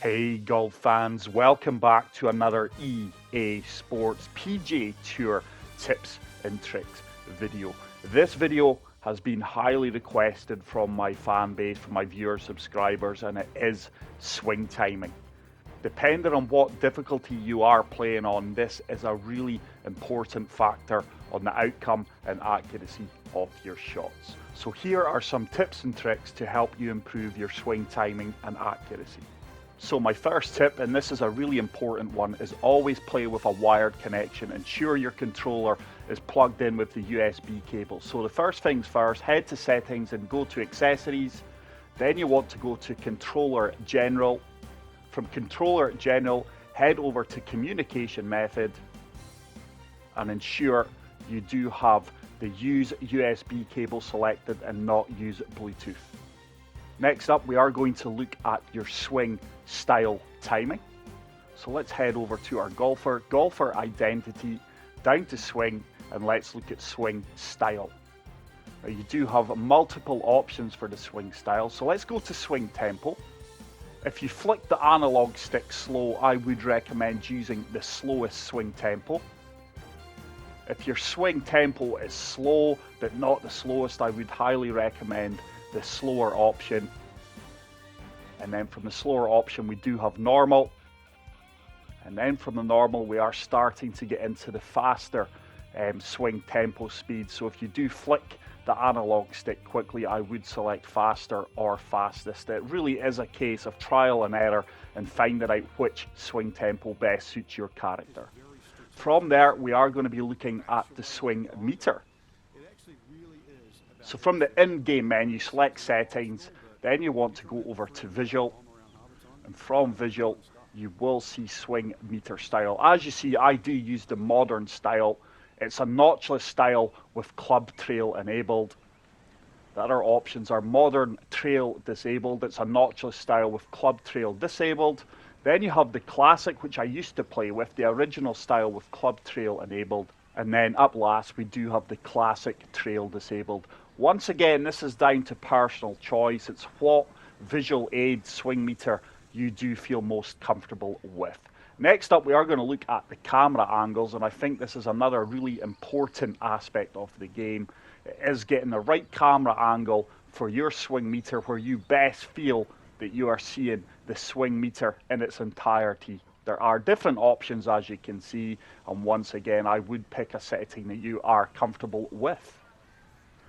Hey golf fans, welcome back to another EA Sports PGA Tour tips and tricks video. This video has been highly requested from my fan base, from my viewers, subscribers, and it is swing timing. Depending on what difficulty you are playing on, this is a really important factor on the outcome and accuracy of your shots. So here are some tips and tricks to help you improve your swing timing and accuracy. So my first tip, and this is a really important one, is always play with a wired connection. Ensure your controller is plugged in with the USB cable. So the first things first, head to settings and go to accessories. Then you want to go to controller general. From controller general, head over to communication method and ensure you do have the use USB cable selected and not use Bluetooth. Next up, we are going to look at your swing style timing. So let's head over to our golfer identity, down to swing, and let's look at swing style. Now, you do have multiple options for the swing style. So let's go to swing tempo. If you flick the analog stick slow, I would recommend using the slowest swing tempo. If your swing tempo is slow, but not the slowest, I would highly recommend the slower option. And then from the slower option, we do have normal. And then from the normal, we are starting to get into the faster swing tempo speed. So if you do flick the analog stick quickly, I would select faster or fastest. It really is a case of trial and error and finding out which swing tempo best suits your character. From there, we are going to be looking at the swing meter. So from the in-game menu, select settings, then you want to go over to visual, and from visual, you will see swing meter style. As you see, I do use the modern style. It's a notchless style with club trail enabled. The other options are modern trail disabled. It's a notchless style with club trail disabled. Then you have the classic, which I used to play with, the original style with club trail enabled. And then up last, we do have the classic trail disabled. Once again, this is down to personal choice. It's what visual aid swing meter you do feel most comfortable with. Next up, we are going to look at the camera angles, and I think this is another really important aspect of the game. It is getting the right camera angle for your swing meter where you best feel that you are seeing the swing meter in its entirety. There are different options, as you can see, and once again, I would pick a setting that you are comfortable with.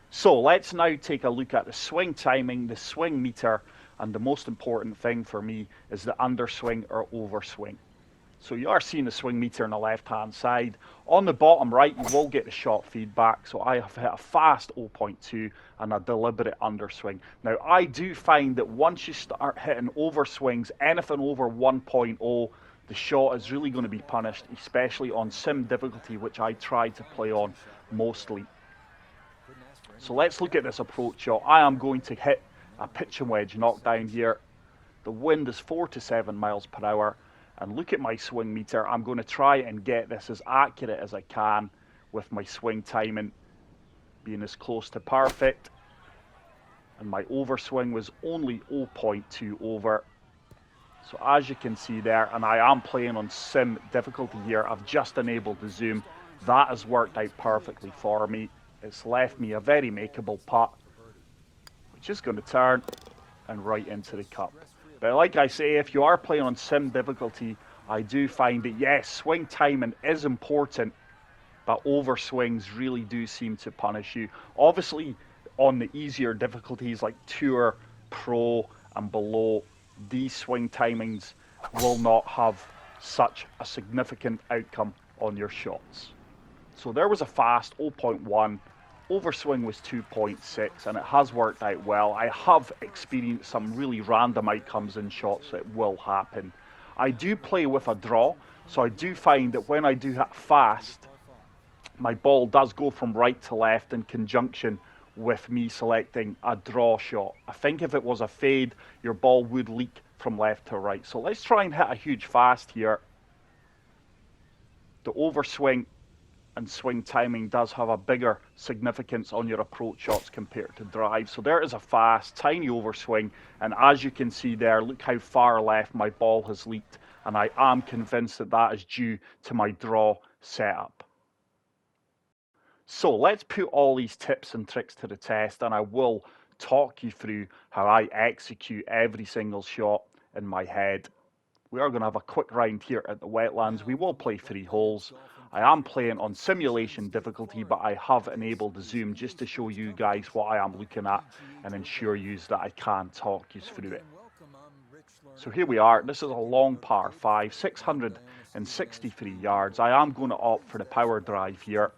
So let's now take a look at the swing timing, the swing meter, and the most important thing for me is the underswing or overswing. So you are seeing the swing meter on the left-hand side. On the bottom right, you will get the shot feedback. So I have hit a fast 0.2 and a deliberate underswing. Now, I do find that once you start hitting overswings, anything over 1.0, the shot is really going to be punished, especially on sim difficulty, which I try to play on mostly. So let's look at this approach shot. I am going to hit a pitch and wedge knockdown here. The wind is 4 to 7 miles per hour. And look at my swing meter. I'm going to try and get this as accurate as I can with my swing timing being as close to perfect. And my overswing was only 0.2 over. So as you can see there, and I am playing on sim difficulty here, I've just enabled the zoom. That has worked out perfectly for me. It's left me a very makeable putt, which is going to turn and right into the cup. But like I say, if you are playing on sim difficulty, I do find that yes, swing timing is important, but overswings really do seem to punish you. Obviously, on the easier difficulties like Tour, Pro, and below, these swing timings will not have such a significant outcome on your shots. So there was a fast 0.1. Overswing was 2.6 and it has worked out well. I have experienced some really random outcomes in shots that will happen. I do play with a draw, so I do find that when I do hit fast, my ball does go from right to left in conjunction with me selecting a draw shot. I think if it was a fade, your ball would leak from left to right. So let's try and hit a huge fast here. The overswing and swing timing does have a bigger significance on your approach shots compared to drive. So there is a fast, tiny overswing, and as you can see there, look how far left my ball has leaked, and I am convinced that that is due to my draw setup. So let's put all these tips and tricks to the test, and I will talk you through how I execute every single shot in my head. We are going to have a quick round here at the wetlands. We will play 3 holes. I am playing on simulation difficulty, but I have enabled the zoom just to show you guys what I am looking at and ensure you that I can talk you through it. So here we are. This is a long par 5, 663 yards. I am going to opt for the power drive here.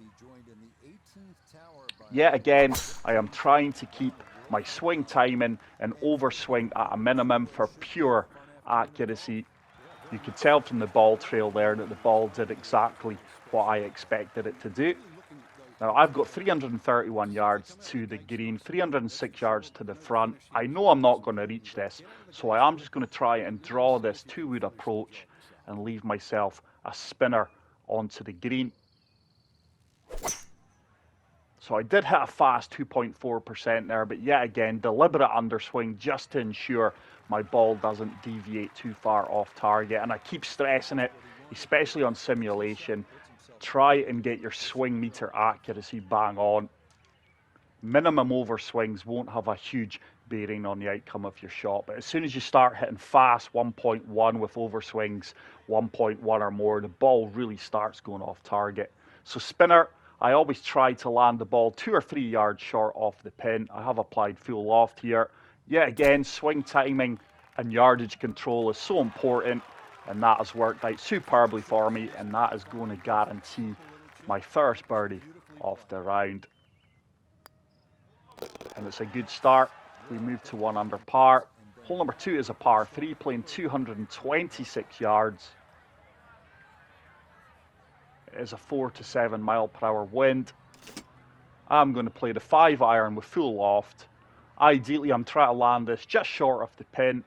Yet again, I am trying to keep my swing timing and overswing at a minimum for pure accuracy. You could tell from the ball trail there that the ball did exactly what I expected it to do. Now I've got 331 yards to the green, 306 yards to the front. I know I'm not going to reach this, so I am just going to try and draw this 2-wood approach and leave myself a spinner onto the green. So I did hit a fast 2.4% there, but yet again, deliberate underswing just to ensure my ball doesn't deviate too far off target. And I keep stressing it, especially on simulation. Try and get your swing meter accuracy bang on. Minimum overswings won't have a huge bearing on the outcome of your shot, but as soon as you start hitting fast 1.1 with overswings 1.1 or more, the ball really starts going off target. So spinner, I always try to land the ball 2 or 3 yards short off the pin. I have applied full loft here. Yet again, swing timing and yardage control is so important, and that has worked out superbly for me, and that is going to guarantee my first birdie of the round. And it's a good start. We move to 1 under par. Hole number 2 is a par 3, playing 226 yards. It is a 4 to 7 mile per hour wind. I'm going to play the 5-iron with full loft. Ideally, I'm trying to land this just short of the pin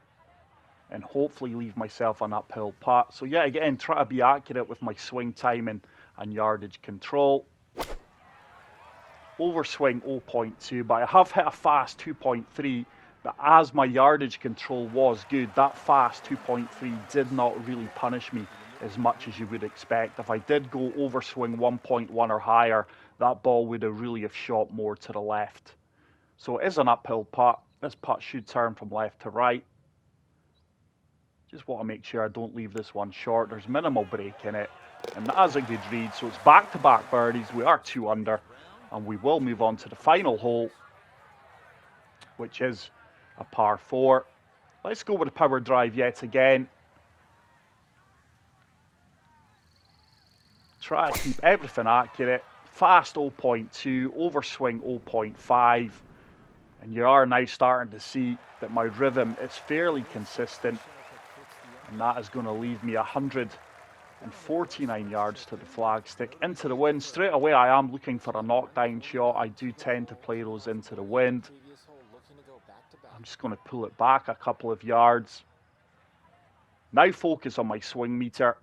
and hopefully leave myself an uphill putt. So yeah, again, try to be accurate with my swing timing and yardage control. Overswing 0.2, but I have hit a fast 2.3. But as my yardage control was good, that fast 2.3 did not really punish me as much as you would expect. If I did go overswing 1.1 or higher, that ball would have really have shot more to the left. So it is an uphill putt. This putt should turn from left to right. Just want to make sure I don't leave this one short. There's minimal break in it, and that is a good read. So it's back-to-back birdies. We are 2 under, and we will move on to the final hole, which is a par 4. Let's go with a power drive yet again. Try to keep everything accurate. Fast 0.2, overswing 0.5, and you are now starting to see that my rhythm is fairly consistent, and that is going to leave me 149 yards to the flagstick into the wind. Straight away, I am looking for a knockdown shot. I do tend to play those into the wind. I'm just going to pull it back a couple of yards. Now focus on my swing meter.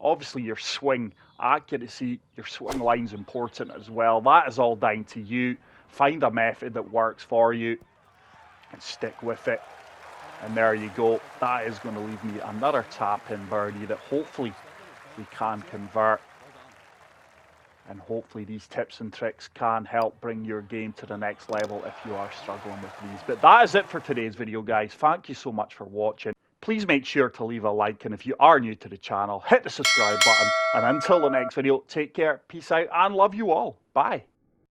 Obviously, your swing accuracy, your swing line is important as well. That is all down to you. Find a method that works for you and stick with it. And there you go. That is going to leave me another tap-in birdie that hopefully we can convert. And hopefully these tips and tricks can help bring your game to the next level if you are struggling with these. But that is it for today's video, guys. Thank you so much for watching. Please make sure to leave a like, and if you are new to the channel, hit the subscribe button. And until the next video, take care, peace out, and love you all. Bye.